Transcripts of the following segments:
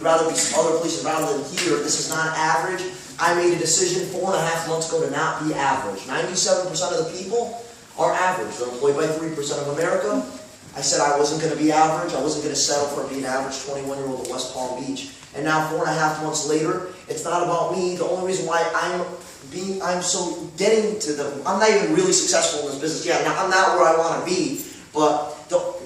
rather be some other places rather than here. This is not average. I made a decision 4.5 months ago to not be average. 97% of the people are average. They're employed by 3% of America. I said I wasn't going to be average. I wasn't going to settle for being an average 21-year-old at West Palm Beach. And now 4.5 months later, it's not about me. The only reason why I'm so getting to I'm not even really successful in this business yet. Now, I'm not where I want to be, but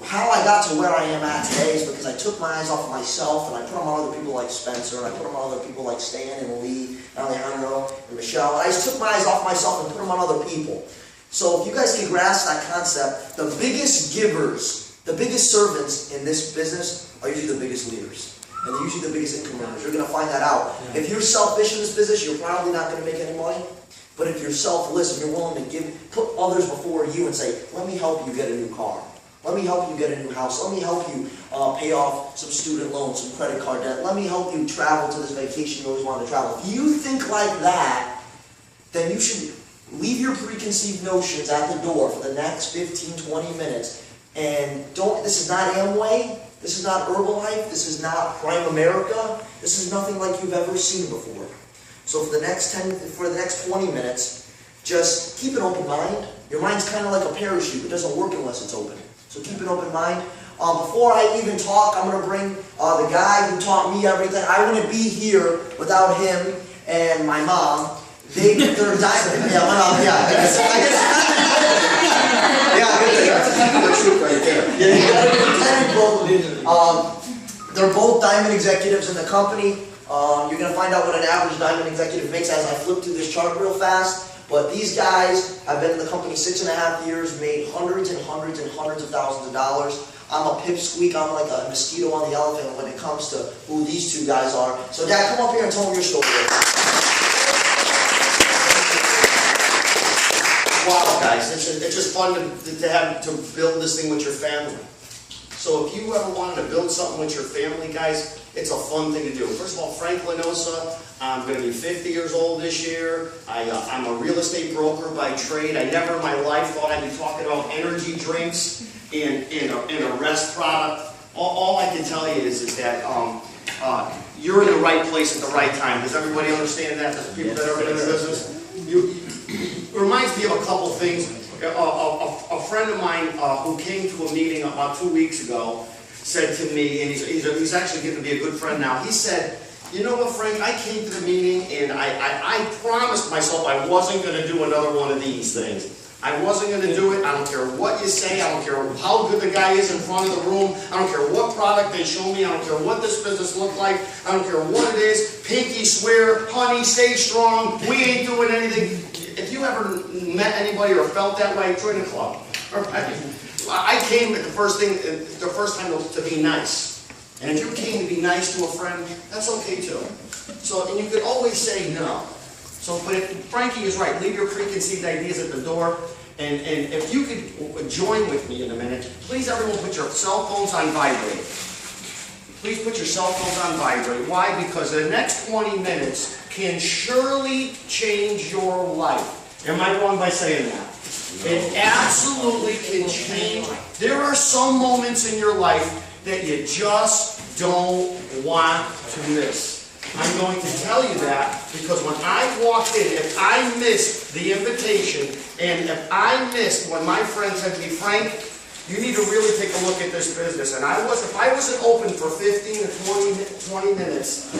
how I got to where I am at today is because I took my eyes off of myself and I put them on other people like Spencer, and I put them on other people like Stan and Lee, and Alejandro and Michelle. I just took my eyes off myself and put them on other people. So if you guys can grasp that concept, the biggest givers, the biggest servants in this business are usually the biggest leaders. And they're usually the biggest income earners. You're going to find that out. Yeah. If you're selfish in this business, you're probably not going to make any money. But if you're selfless, if you're willing to put others before you and say, let me help you get a new car. Let me help you get a new house. Let me help you pay off some student loans, some credit card debt. Let me help you travel to this vacation you always wanted to travel. If you think like that, then you should leave your preconceived notions at the door for the next 15, 20 minutes. And this is not Amway. This is not Herbalife. This is not Prime America. This is nothing like you've ever seen before. So for the next 20 minutes, just keep an open mind. Your mind's kind of like a parachute. It doesn't work unless it's open. So keep an open mind. Before I even talk, I'm going to bring the guy who taught me everything. I wouldn't be here without him and my mom. They're diamond. Yeah, my mom. Yeah, I guess. Yeah, good truth right there. Yeah, they're both diamond executives in the company. You're going to find out what an average diamond executive makes as I flip through this chart real fast. But these guys have been in the company 6.5 years, made hundreds and hundreds and hundreds of thousands of dollars. I'm a pipsqueak. I'm like a mosquito on the elephant when it comes to who these two guys are. So, Dad, come up here and tell me your story. Wow, guys, it's just fun to build this thing with your family. So if you ever wanted to build something with your family, guys, it's a fun thing to do. First of all, Frank Lanosa, I'm going to be 50 years old this year. I'm a real estate broker by trade. I never in my life thought I'd be talking about energy drinks and a rest product. All I can tell you is that you're in the right place at the right time. Does everybody understand that? The people that are in the business? It reminds me of a couple things. A friend of mine who came to a meeting about 2 weeks ago said to me, and he's actually getting to be a good friend now, he said, you know what, Frank, I came to the meeting and I promised myself I wasn't going to do another one of these things. I wasn't going to do it. I don't care what you say. I don't care how good the guy is in front of the room. I don't care what product they show me. I don't care what this business looks like. I don't care what it is. Pinky swear, honey, stay strong. We ain't doing anything. If you ever met anybody or felt that way, join the club. I came the first time to be nice. And if you came to be nice to a friend, that's okay too. So, and you could always say no. So, but if Frankie is right, leave your preconceived ideas at the door. And if you could join with me in a minute, please everyone put your cell phones on vibrate. Please put your cell phones on vibrate. Why? Because the next 20 minutes can surely change your life. Am I wrong by saying that? It absolutely can change. There are some moments in your life that you just don't want to miss. I'm going to tell you that because when I walked in, if I missed the invitation, and if I missed when my friend said to me, Frank, you need to really take a look at this business. And if I wasn't open for 15 to 20 minutes,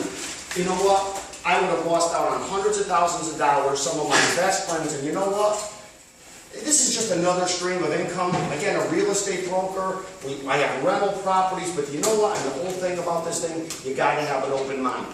you know what? I would have lost out on hundreds of thousands of dollars, some of my best friends, and you know what? This is just another stream of income. Again, a real estate broker. I have rental properties, but you know what? And the whole thing about this thing, you got to have an open mind.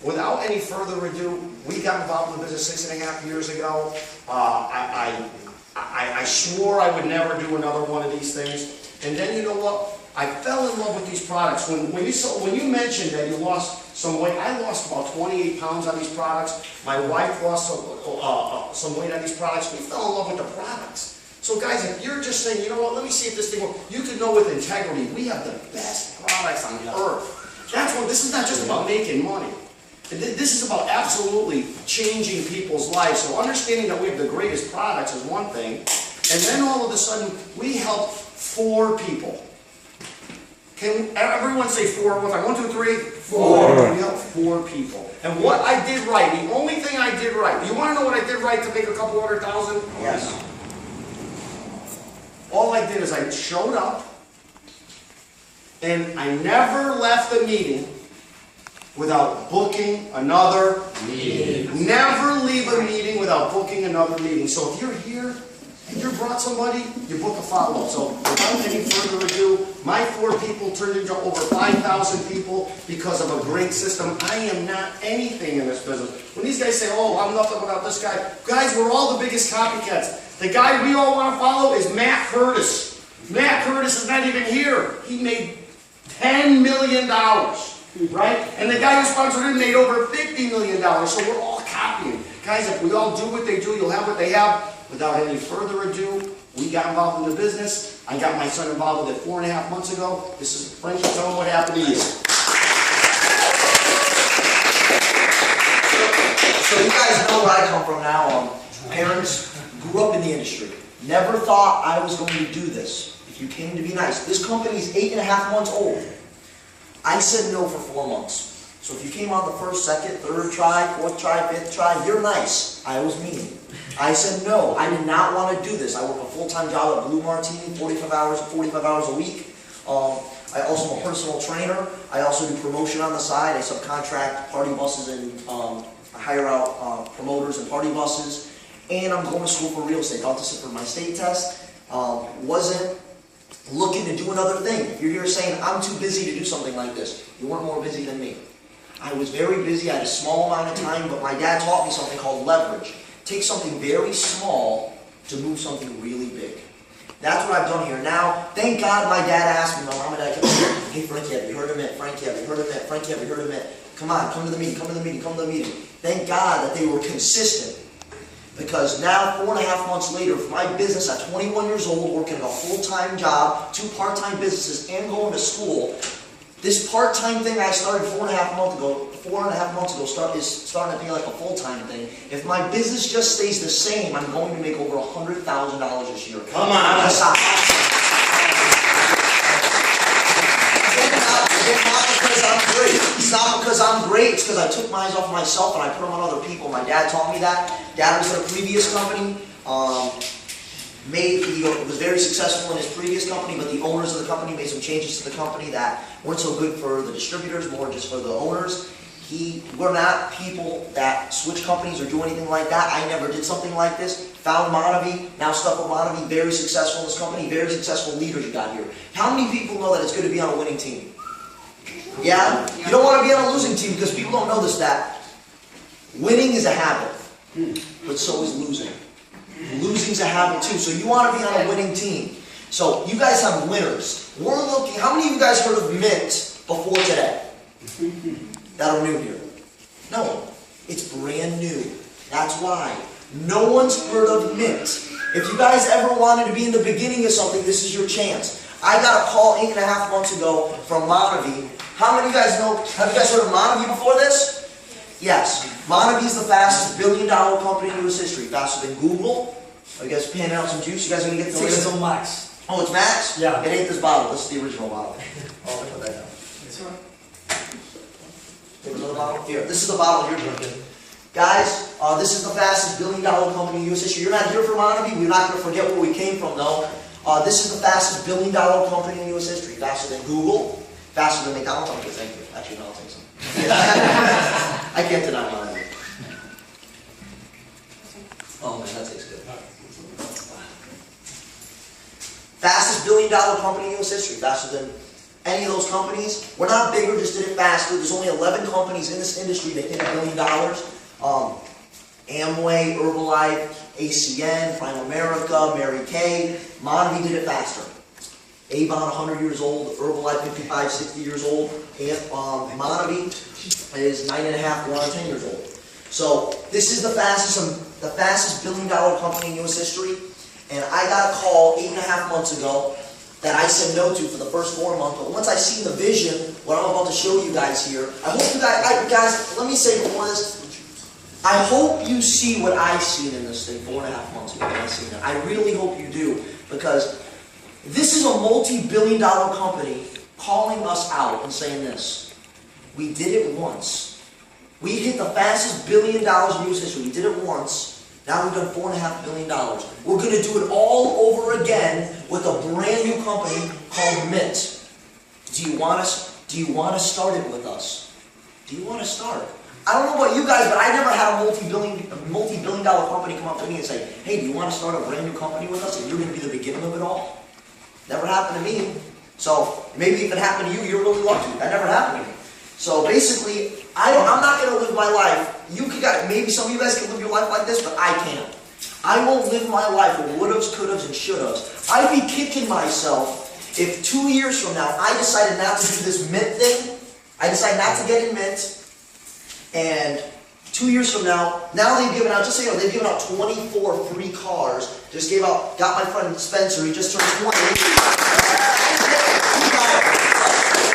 Without any further ado, we got involved in the business 6.5 years ago. I swore I would never do another one of these things. And then you know what? I fell in love with these products. When you mentioned that you lost some weight, I lost about 28 pounds on these products. My wife lost some weight on these products. We fell in love with the products. So guys, if you're just saying, you know what, let me see if this thing works, you can know with integrity, we have the best products on earth. That's what, this is not just about making money. This is about absolutely changing people's lives. So understanding that we have the greatest products is one thing, and then all of a sudden, we help 4 people. Can everyone say 4 one time? 1, 2, 3, 4. We helped 4 people. And what I did right, the only thing I did right, you want to know what I did right to make a couple $100,000? Yes. All I did is I showed up, and I never left the meeting without booking another meeting. Never leave a meeting without booking another meeting. So if you're here and you brought somebody, you book a follow-up. So without any further ado, my 4 people turned into over 5,000 people because of a great system. I am not anything in this business. When these guys say, oh, I'm nothing without this guy, guys, we're all the biggest copycats. The guy we all want to follow is Matt Curtis. Matt Curtis is not even here. He made $10 million. Right? And the guy who sponsored him made over $50 million. So we're all copying. Guys, if we all do what they do, you'll have what they have. Without any further ado, we got involved in the business. I got my son involved with it 4.5 months ago. This is Frank. Tell him what happened to you. So you guys know where I come from now. Parents grew up in the industry. Never thought I was going to do this. If you came to be nice. This company is 8.5 months old. I said no for 4 months. So if you came on the first, second, third try, fourth try, fifth try, you're nice. I was mean. I said no. I did not want to do this. I work a full-time job at Blue Martini, 45 hours a week. I also am a personal trainer. I also do promotion on the side. I subcontract party buses and I hire out promoters and party buses. And I'm going to school for real estate. Got to sit for my state test. Wasn't looking to do another thing. If you're here saying, I'm too busy to do something like this, you weren't more busy than me. I was very busy. I had a small amount of time, but my dad taught me something called leverage. Take something very small to move something really big. That's what I've done here. Now, thank God my dad asked me, my mom and dad kept saying, hey Frankie, have you heard of mYnt? Frankie, have you heard of mYnt? Frankie, have you heard of mYnt? Come on, come to the meeting, come to the meeting, come to the meeting. Thank God that they were consistent. Because now, 4.5 months later, for my business at 21 years old, working a full-time job, 2 part-time businesses, and going to school, this part-time thing I started 4.5 months ago is starting to be like a full-time thing. If my business just stays the same, I'm going to make over $100,000 this year. Come on! It's not because I'm great. It's because I took mine off myself and I put them on other people. My dad taught me that. Dad was at a previous company. He was very successful in his previous company, but the owners of the company made some changes to the company that weren't so good for the distributors, more just for the owners. We're not people that switch companies or do anything like that. I never did something like this. Found Monavie, now stuck with Monavie, very successful in this company, very successful leaders you got here. How many people know that it's good to be on a winning team? Yeah? You don't want to be on a losing team because people don't know this, that winning is a habit, but so is losing. Losing's a habit too, so you want to be on a winning team. So you guys have winners. We're looking, how many of you guys heard of mYnt before today? That are new here? No, it's brand new. That's why. No one's heard of mYnt. If you guys ever wanted to be in the beginning of something, this is your chance. I got a call 8.5 months ago from Monavie. How many of you guys know, have you guys heard of Monavie before this? Yes. Monavie is the fastest billion-dollar company in U.S. history. Faster than Google. Are you guys panning out some juice? You guys are going to get the It's on Max. Oh, it's Max? Yeah. It ain't this bottle. This is the original bottle. Oh, let me put that down. It's all right. Take another bottle. Here, this is the bottle you're drinking. Guys, this is the fastest billion-dollar company in U.S. history. You're not here for Monavie. We're not going to forget where we came from, though. This is the fastest billion-dollar company in U.S. history. Faster than Google. Faster than McDonald's. Okay, thank you. Actually, no, I'll take some. I can't deny Monavie. Oh, man, that tastes good. Fastest billion-dollar company in U.S. history. Faster than any of those companies. We're not big, we just did it faster. There's only 11 companies in this industry that hit $1 billion. Amway, Herbalife, ACN, Prime America, Mary Kay. Monavie did it faster. Avon, 100 years old. Herbalife, 55, 60 years old. And Monavie is 9.5, going on 10 years old. So this is the fastest billion-dollar company in U.S. history. And I got a call 8.5 months ago that I said no to for the first 4 months. But once I seen the vision, what I'm about to show you guys here, I hope you guys, let me say before this, I hope you see what I seen in this thing 4.5 months ago when I seen it. I really hope you do, because this is a multi-billion-dollar company calling us out and saying this. We did it once. We hit the fastest $1 billion in US history. We did it once. Now we've done $4.5 billion. We're going to do it all over again with a brand new company called mYnt. Do you want to start it with us? Do you want to start? I don't know about you guys, but I never had a multi-billion dollar company come up to me and say, hey, do you want to start a brand new company with us and you're going to be the beginning of it all? Never happened to me. So maybe if it happened to you, you're really lucky. That never happened to me. So basically, I'm not going to live my life. Maybe some of you guys can live your life like this, but I can't. I won't live my life with would-haves, could-haves, and should-haves. I'd be kicking myself if 2 years from now I decided not to do this mYnt thing. I decide not to get in mYnt. And 2 years from now they've given out, just so you know, they've given out 24 free cars. Got my friend Spencer, he just turned 20.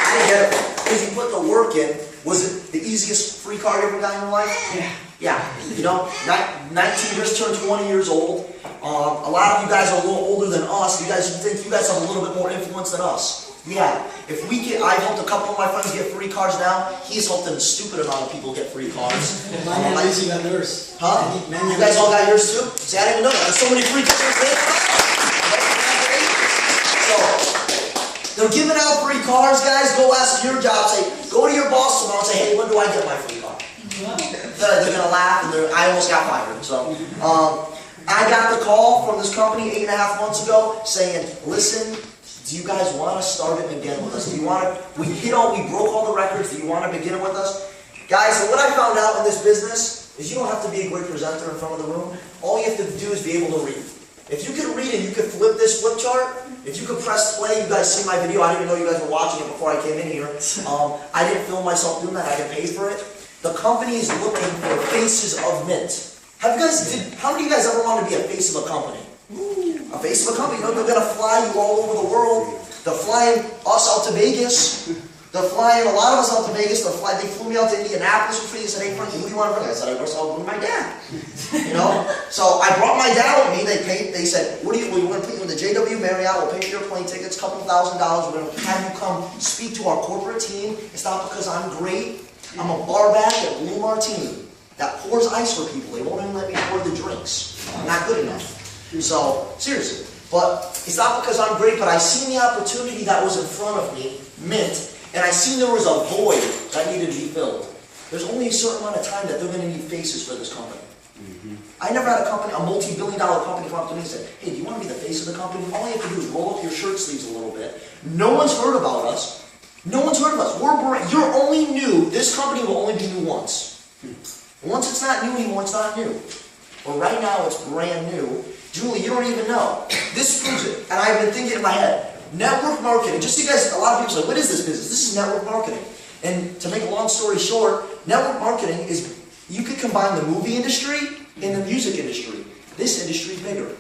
I didn't get it. Because you put the work in. Was it the easiest free car you ever got in your life? Yeah. You know, 19 years turned 20 years old. A lot of you guys are a little older than us. You think you guys have a little bit more influence than us. Yeah. I've helped a couple of my friends get free cars now. He's helped a stupid amount of people get free cars. Mine at least you got yours. Huh? You guys all got yours too? See, I didn't even know that. There's so many free cars. They're giving out free cars, guys. Go ask your job. Go to your boss tomorrow and say, hey, when do I get my free car? They're going to laugh, and I almost got fired. So, I got the call from this company 8.5 months ago saying, listen, do you guys want to start it again with us? Do you want to, we broke all the records. Do you want to begin with us? Guys, so what I found out in this business is you don't have to be a great presenter in front of the room. All you have to do is be able to read. If you can read and you can flip this flip chart, if you could press play, you guys see my video. I didn't even know you guys were watching it before I came in here. I didn't film myself doing that. I get paid for it. The company is looking for faces of mYnt. How many of you guys ever want to be a face of a company? A face of a company. You know, they're going to fly you all over the world. They're flying us out to Vegas. They're flying a lot of us out to Vegas. They flew me out to Indianapolis for free. They said, hey, Frankie, who do you want to bring? I said, I guess I'll bring my dad. You know? So I brought my dad with me. They said, we're going to put you in the JW Marriott. We'll pay for your plane tickets, a couple $1,000. We're going to have you come speak to our corporate team. It's not because I'm great. I'm a bar back at Blue Martini that pours ice for people. They won't even let me pour the drinks. I'm not good enough. So, seriously. But it's not because I'm great, but I seen the opportunity that was in front of me, mYnt, and I seen there was a void that needed to be filled. There's only a certain amount of time that they're going to need faces for this company. I never had a multi-billion dollar company come up to me and say, hey, do you want to be the face of the company? All you have to do is roll up your shirt sleeves a little bit. No one's heard about us. No one's heard of us. You're only new. This company will only be new once. Once it's not new anymore, it's not new. But right now, it's brand new. Julie, you don't even know. This proves it. And I've been thinking in my head, network marketing. Just so you guys, a lot of people say, what is this business? This is network marketing. And to make a long story short, network marketing is, you could combine the movie industry and the music industry. This industry is bigger.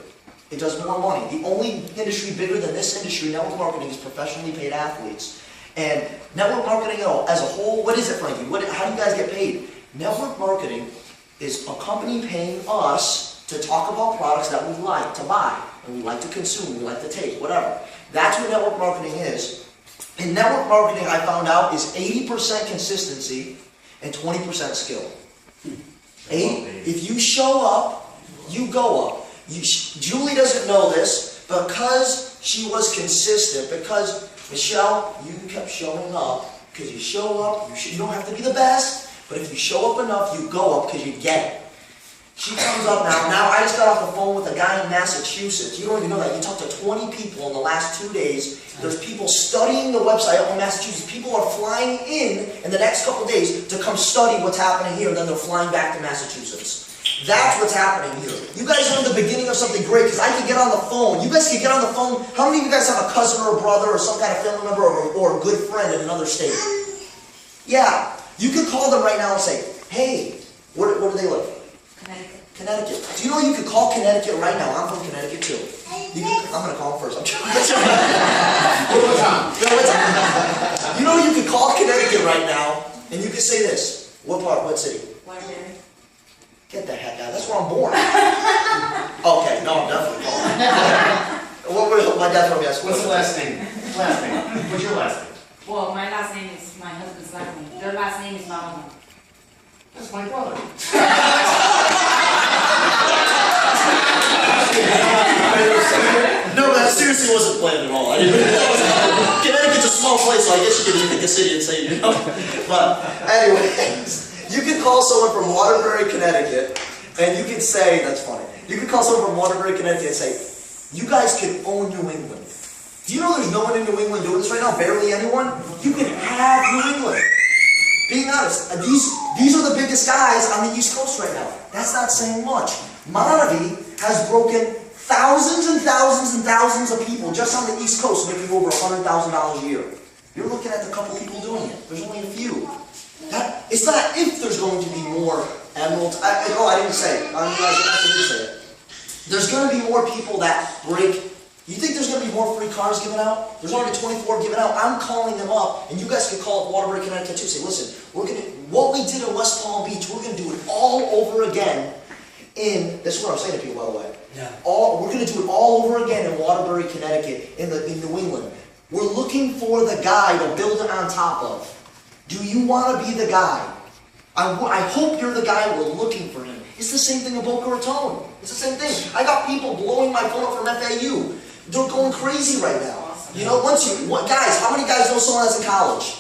It does more money. The only industry bigger than this industry, network marketing, is professionally paid athletes. And network marketing as a whole, what is it, Frankie? How do you guys get paid? Network marketing is a company paying us to talk about products that we like to buy, and we like to consume, we like to take, whatever. That's what network marketing is. In network marketing, I found out, is 80% consistency and 20% skill. If you show up, you go up. Julie doesn't know this, because she was consistent, because, Michelle, you kept showing up, because you show up, you don't have to be the best, but if you show up enough, you go up because you get it. She comes up now. Now, I just got off the phone with a guy in Massachusetts. You don't even know that. You talked to 20 people in the last 2 days. There's people studying the website up in Massachusetts. People are flying in the next couple days to come study what's happening here, and then they're flying back to Massachusetts. That's what's happening here. You guys are in the beginning of something great, because I can get on the phone. You guys can get on the phone. How many of you guys have a cousin or a brother or some kind of family member or a good friend in another state? Yeah. You could call them right now and say, hey, where do they live? Connecticut. Do you know you could call Connecticut right now? I'm from Connecticut too. I'm going to call them first. I'm trying. You know you could call Connecticut right now, and you could say this. What part? What city? Waterbury. Get the heck out. That's where I'm born. Okay, no, I'm definitely calling. My dad's from yes. What's the last name? Last name. What's your last name? Well, my last name is my husband's last name. Their last name is Mama. That's my brother. No, that seriously wasn't planned at all. I didn't, Connecticut's a small place, so I guess you could pick a city and say, you know. But anyways, you can call someone from Waterbury, Connecticut, and you can say, that's funny, you can call someone from Waterbury, Connecticut and say, you guys can own New England. Do you know there's no one in New England doing this right now? Barely anyone? You can have New England. Being honest, these are the biggest guys on the East Coast right now. That's not saying much. Monavie has broken thousands and thousands and thousands of people just on the East Coast making over $100,000 a year. You're looking at a couple people doing it. There's only a few. It's not if there's going to be more emeralds. I didn't say it. I didn't say it. There's going to be more people that break. You think there's going to be more free cars given out? There's already 24 given out. I'm calling them up, and you guys can call up Waterbury, Connecticut too. Say, listen, what we did in West Palm Beach, we're going to do it all over again this is what I'm saying to people, by the way. Yeah. We're going to do it all over again in Waterbury, Connecticut, in New England. We're looking for the guy to build it on top of. Do you want to be the guy? I hope you're the guy we're looking for him. It's the same thing in Boca Raton. It's the same thing. I got people blowing my phone up from FAU. They're going crazy right now. You know, guys, how many guys know someone that's in college?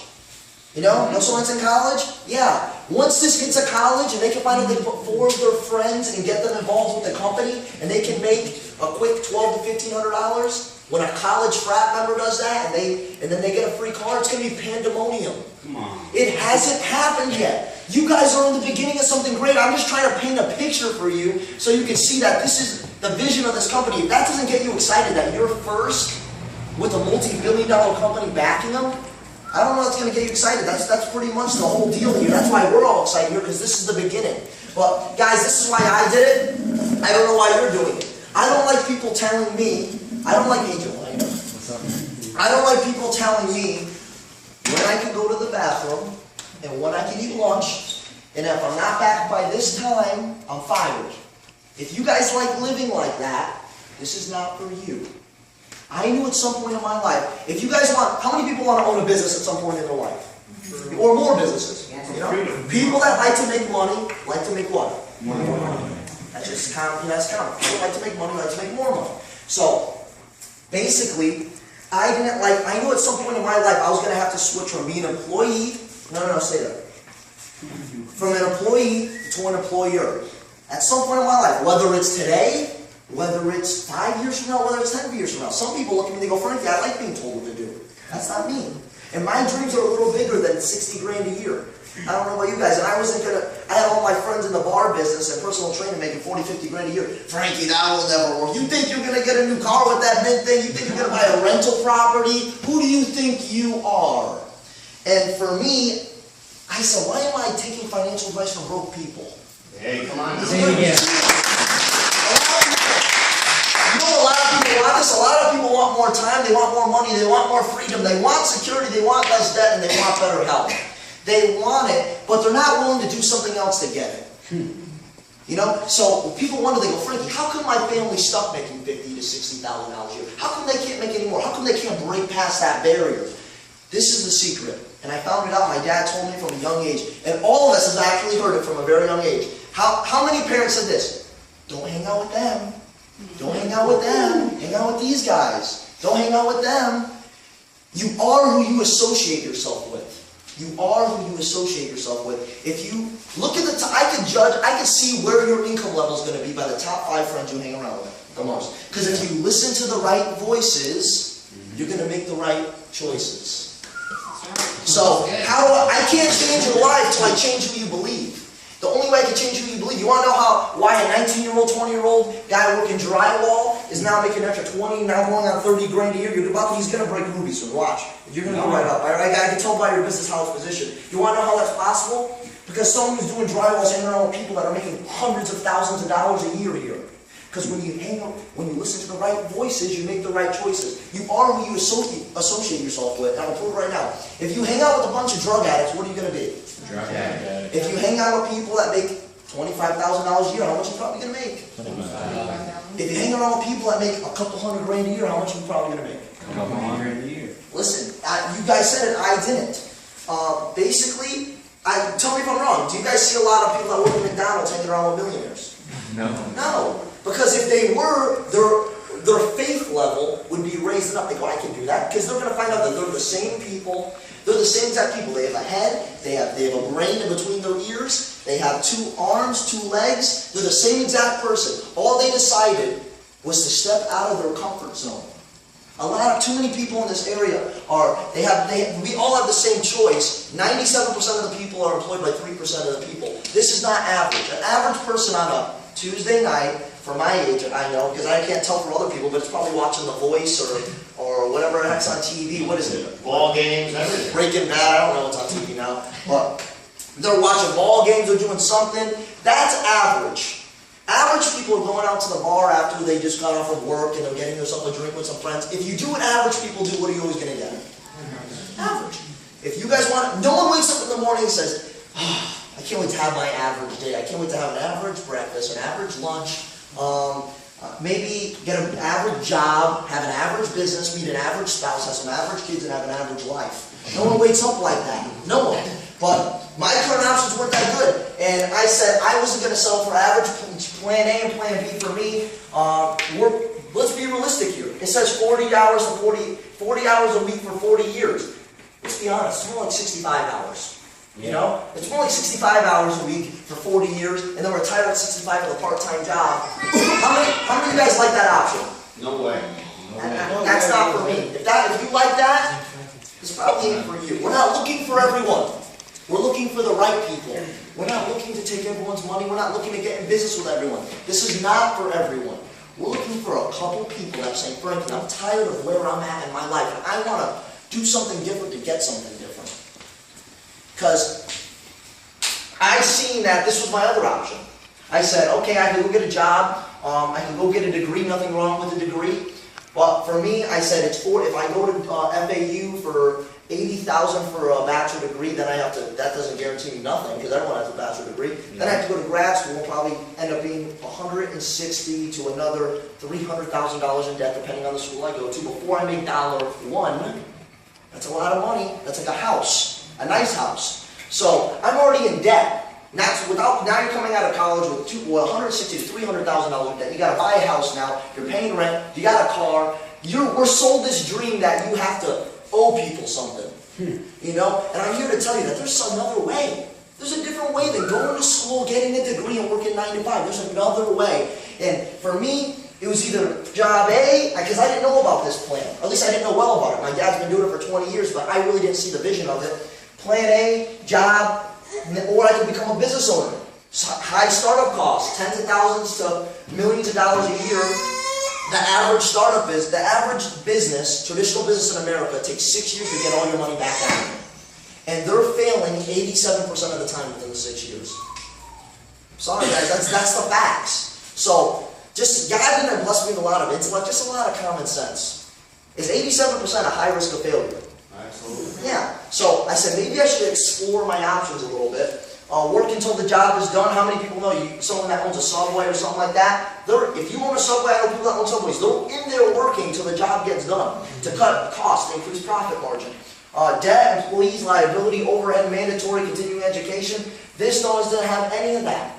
You know someone that's in college? Yeah. Once this gets to college and they can find out they can put 4 of their friends and get them involved with the company and they can make a quick $1,200 to $1,500, when a college frat member does that and then they get a free car, it's going to be pandemonium. Come on. It hasn't happened yet. You guys are in the beginning of something great. I'm just trying to paint a picture for you so you can see that this is the vision of this company. If that doesn't get you excited that you're first with a multi-billion-dollar company backing them, I don't know what's going to get you excited. That's pretty much the whole deal here. That's why we're all excited here, because this is the beginning. But guys, this is why I did it. I don't know why you're doing it. I don't like people telling me, I don't like people telling me when I can go to the bathroom and when I can eat lunch, and if I'm not back by this time, I'm fired. If you guys like living like that, this is not for you. I knew at some point in my life, if you guys want, how many people want to own a business at some point in their life? Or more businesses? You know? People that like to make money, like to make what? More money. That's just common, that's common. People like to make money, like to make more money. So, basically, I knew at some point in my life I was going to have to switch from being an employee, say that. From an employee to an employer. At some point in my life, whether it's today, whether it's 5 years from now, whether it's 10 years from now. Some people look at me and they go, Frankie, I like being told what to do. That's not me. And my dreams are a little bigger than 60 grand a year. I don't know about you guys, and I had all my friends in the bar business and personal training making 40, 50 grand a year. Frankie, that will never work. You think you're going to get a new car with that mYnt thing? You think you're going to buy a rental property? Who do you think you are? And for me, I said, why am I taking financial advice from broke people? Hey, come on. Say it again. You know, a lot of people want this. A lot of people want more time. They want more money. They want more freedom. They want security. They want less debt, and they want better health. They want it, but they're not willing to do something else to get it. You know, so when people wonder, they go, Frankie, how come my family's stuck making $50,000 to $60,000 a year? How come they can't make any more? How come they can't break past that barrier? This is the secret, and I found it out. My dad told me from a young age, and all of us have actually heard it from a very young age. How many parents said this? Don't hang out with them. Don't hang out with them. Hang out with these guys. Don't hang out with them. You are who you associate yourself with. You are who you associate yourself with. If you look at I can see where your income level is going to be by the top 5 friends you hang around with the most. Because if you listen to the right voices, you're going to make the right choices. So, I can't change your life until I change who you believe. The only way I can change who you believe. You want to know why a 19-year-old, 20-year-old guy working drywall is now making an extra 20, now going on 30 grand a year? He's going to break movies soon. Watch. You're going to go right up. I can tell by your business how it's positioned. You want to know how that's possible? Because someone who's doing drywall is hanging around with people that are making hundreds of thousands of dollars a year here. Because when you listen to the right voices, you make the right choices. You are who you associate yourself with. And I'll prove it right now. If you hang out with a bunch of drug addicts, what are you going to be? Drug addict. If you hang out with people that make $25,000 a year, how much are you probably going to make? If you hang around with people that make a couple $100 grand a year, how much are you probably going to make? A couple $100 a year. Listen, You guys said it, I didn't. Basically, tell me if I'm wrong. Do you guys see a lot of people that work at McDonald's hanging around with millionaires? No. No, because if they were, their faith level would be raised up. They go, I can do that, because they're going to find out that they're the same people. They're the same exact people. They have a head, they have a brain in between their ears, they have 2 arms, 2 legs. They're the same exact person. All they decided was to step out of their comfort zone. Too many people in this area we all have the same choice. 97% of the people are employed by 3% of the people. This is not average. An average person on a Tuesday night, for my age, I know, because I can't tell for other people, but it's probably watching The Voice or whatever heck's on TV. What is it? Ball games, everything. Breaking Bad, I don't know what's on TV now. But they're watching ball games, they're doing something. That's average. Average people are going out to the bar after they just got off of work and they're getting themselves a drink with some friends. If you do what average people do, what are you always going to get? Average. If you guys want, no one wakes up in the morning and says, oh, I can't wait to have my average day. I can't wait to have an average breakfast, an average lunch, maybe get an average job, have an average business, meet an average spouse, have some average kids, and have an average life. No one wakes up like that. No one. But my current options weren't that good. And I said I wasn't going to sell for average. Plan A and Plan B for me. Let's be realistic here. It says 40 hours a week for 40 years. Let's be honest, it's more like 65 hours. You know? It's more like 65 hours a week for 40 years, and then retire at 65 with a part-time job. How many of you guys like that option? No way. That's not for me. If you like that, it's probably ain't for you. We're not looking for everyone. We're looking for the right people. We're not looking to take everyone's money. We're not looking to get in business with everyone. This is not for everyone. We're looking for a couple people that are saying, Frankie, I'm tired of where I'm at in my life, and I want to do something different to get something different. Because I seen that this was my other option. I said, okay, I can go get a job. I can go get a degree. Nothing wrong with a degree. But for me, I said if I go to FAU for $80,000 for a bachelor degree, then that doesn't guarantee me nothing, because everyone has a bachelor degree. Then I have to go to grad school and probably end up being $160,000 to another $300,000 in debt, depending on the school I go to, before I make $1. That's a lot of money. That's like a house, a nice house. So I'm already in debt. Now you're coming out of college with $160,000 to $300,000 in debt. You got to buy a house now. You're paying rent. You got a car. We're sold this dream that you have to owe people something. You know? And I'm here to tell you that there's another way. There's a different way than going to school, getting a degree, and working 9 to 5. There's another way. And for me, it was either job A, because I didn't know about this plan. Or at least I didn't know well about it. My dad's been doing it for 20 years, but I really didn't see the vision of it. Plan A, job, or I could become a business owner. High startup costs, tens of thousands to millions of dollars a year. The average business, traditional business in America, takes 6 years to get all your money back out. And they're failing 87% of the time within the 6 years. Sorry guys, that's the facts. So, God didn't bless me with a lot of intellect, just a lot of common sense. Is 87% a high risk of failure? Absolutely. Yeah. So I said maybe I should explore my options a little bit. Work until the job is done. How many people know someone that owns a Subway or something like that? If you own a Subway, I know people that own Subways. They're in there working until the job gets done to cut costs, to increase profit margin. Debt, employees, liability, overhead, mandatory, continuing education. This doesn't have any of that.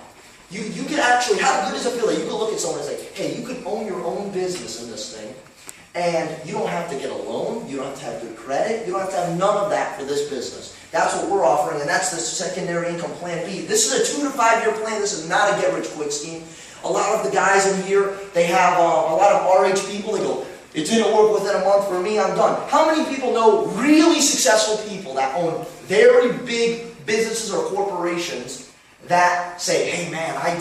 You could actually, how good does it feel that you could look at someone and say, hey, you could own your own business in this thing, and you don't have to get a loan, you don't have to have good credit, you don't have to have none of that for this business. That's what we're offering, and that's the secondary income plan B. This is a 2 to 5 year plan. This is not a get-rich-quick scheme. A lot of the guys in here, they have a lot of RH people. They go, it didn't work within a month for me, I'm done. How many people know really successful people that own very big businesses or corporations that say, hey man, I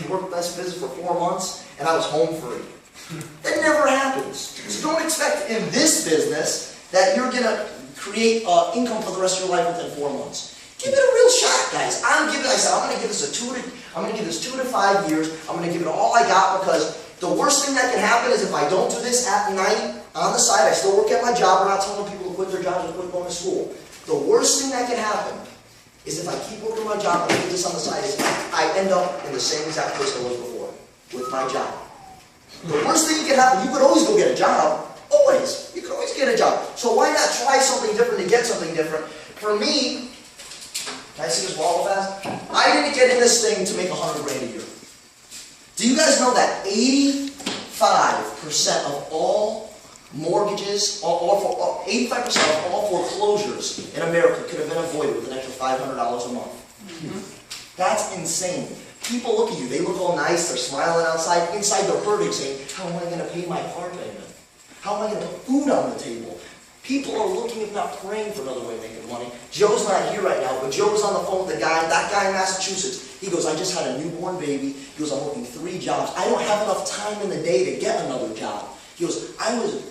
worked this business for 4 months and I was home free? That never happens. So don't expect in this business that you're going to create income for the rest of your life within 4 months. Give it a real shot, guys. I'm going to give this 2 to 5 years. I'm going to give it all I got, because the worst thing that can happen is if I don't do this at night on the side, I still work at my job. We're not telling people to quit their jobs and quit going to school. The worst thing that can happen is if I keep working my job and do this on the side, is I end up in the same exact place I was before with my job. The worst thing that can happen, you could always go get a job. Oh, always. You can always get a job. So why not try something different to get something different? For me, can I see this wall fast? I didn't get in this thing to make $100 grand a year. Do you guys know that 85% of all mortgages, 85% of all foreclosures in America could have been avoided with an extra $500 a month? That's insane. People look at you, they look all nice, they're smiling outside. Inside they're hurting, saying, how am I going to pay my car payment? How am I going to put food on the table? People are looking, if not praying, for another way of making money. Joe's not here right now, but Joe was on the phone with that guy in Massachusetts. He goes, I just had a newborn baby. He goes, I'm working 3 jobs. I don't have enough time in the day to get another job. He goes,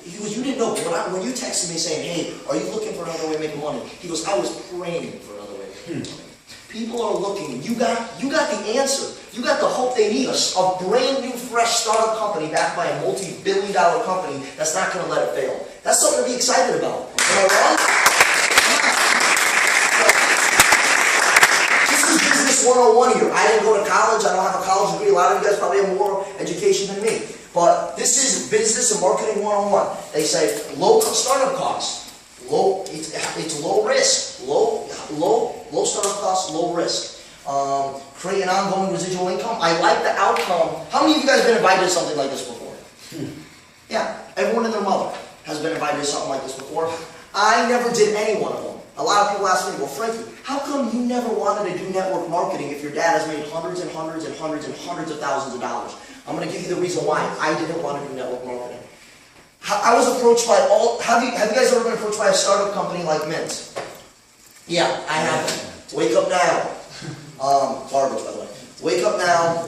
you didn't know, but when you texted me saying, hey, are you looking for another way of making money? He goes, I was praying for another way of making money. People are looking. You got the answer. You got the hope they need. A brand new, fresh startup company backed by a multi-billion-dollar company that's not going to let it fail. That's something to be excited about. Am I wrong? This is business 101 here. I didn't go to college. I don't have a college degree. A lot of you guys probably have more education than me. But this is business and marketing 101. They say low startup costs. It's low risk. Low startup costs, low risk. Create an ongoing residual income. I like the outcome. How many of you guys have been invited to something like this before? Yeah, everyone and their mother has been invited to something like this before. I never did any one of them. A lot of people ask me, well, Frankie, how come you never wanted to do network marketing if your dad has made hundreds and hundreds and hundreds and hundreds of thousands of dollars? I'm going to give you the reason why I didn't want to do network marketing. I was approached by have you guys ever been approached by a startup company like mYnt? Yeah, I have. Wake Up Now. Garbage, by the way. Wake Up Now,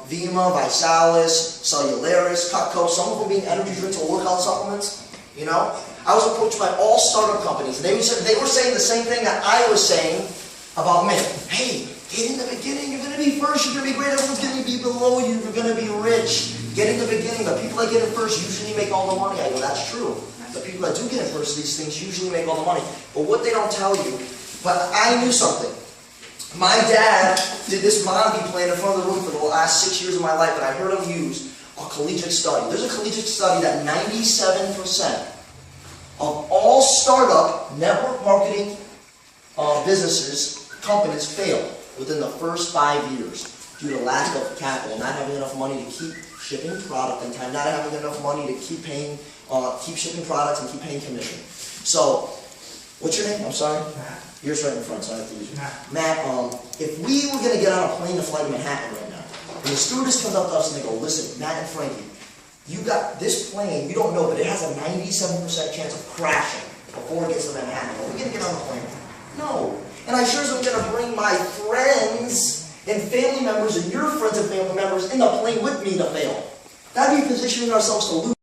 Vima, Visalis, Cellularis, Cutco, some of them being energy drinks or workout supplements. You know? I was approached by all startup companies. They were saying the same thing that I was saying about mYnt. Hey, get in the beginning, you're going to be first, you're going to be great, everyone's going to be below you, you're going to be rich. Get in the beginning, the people that get in first usually make all the money. I go, that's true. The people that do get in first, these things usually make all the money. But what they don't tell you, but I knew something. My dad did this Monty plan in front of the room for the last 6 years of my life, and I heard him use a collegiate study. There's a collegiate study that 97% of all startup network marketing businesses, companies fail within the first 5 years due to lack of capital, not having enough money to keep shipping product in time, not having enough money to keep paying, keep shipping products and keep paying commission. So, what's your name? I'm sorry? Matt. Yours right in front, so I have to use you. Matt. Matt, if we were going to get on a plane to fly to Manhattan right now, and the stewardess comes up to us and they go, listen, Matt and Frankie, you got this plane, you don't know, but it has a 97% chance of crashing before it gets to Manhattan. Are we going to get on the plane? No. And I sure as I'm going to bring my friends and family members and your friends and family members in the plane with me to fail. That'd be positioning ourselves to lose.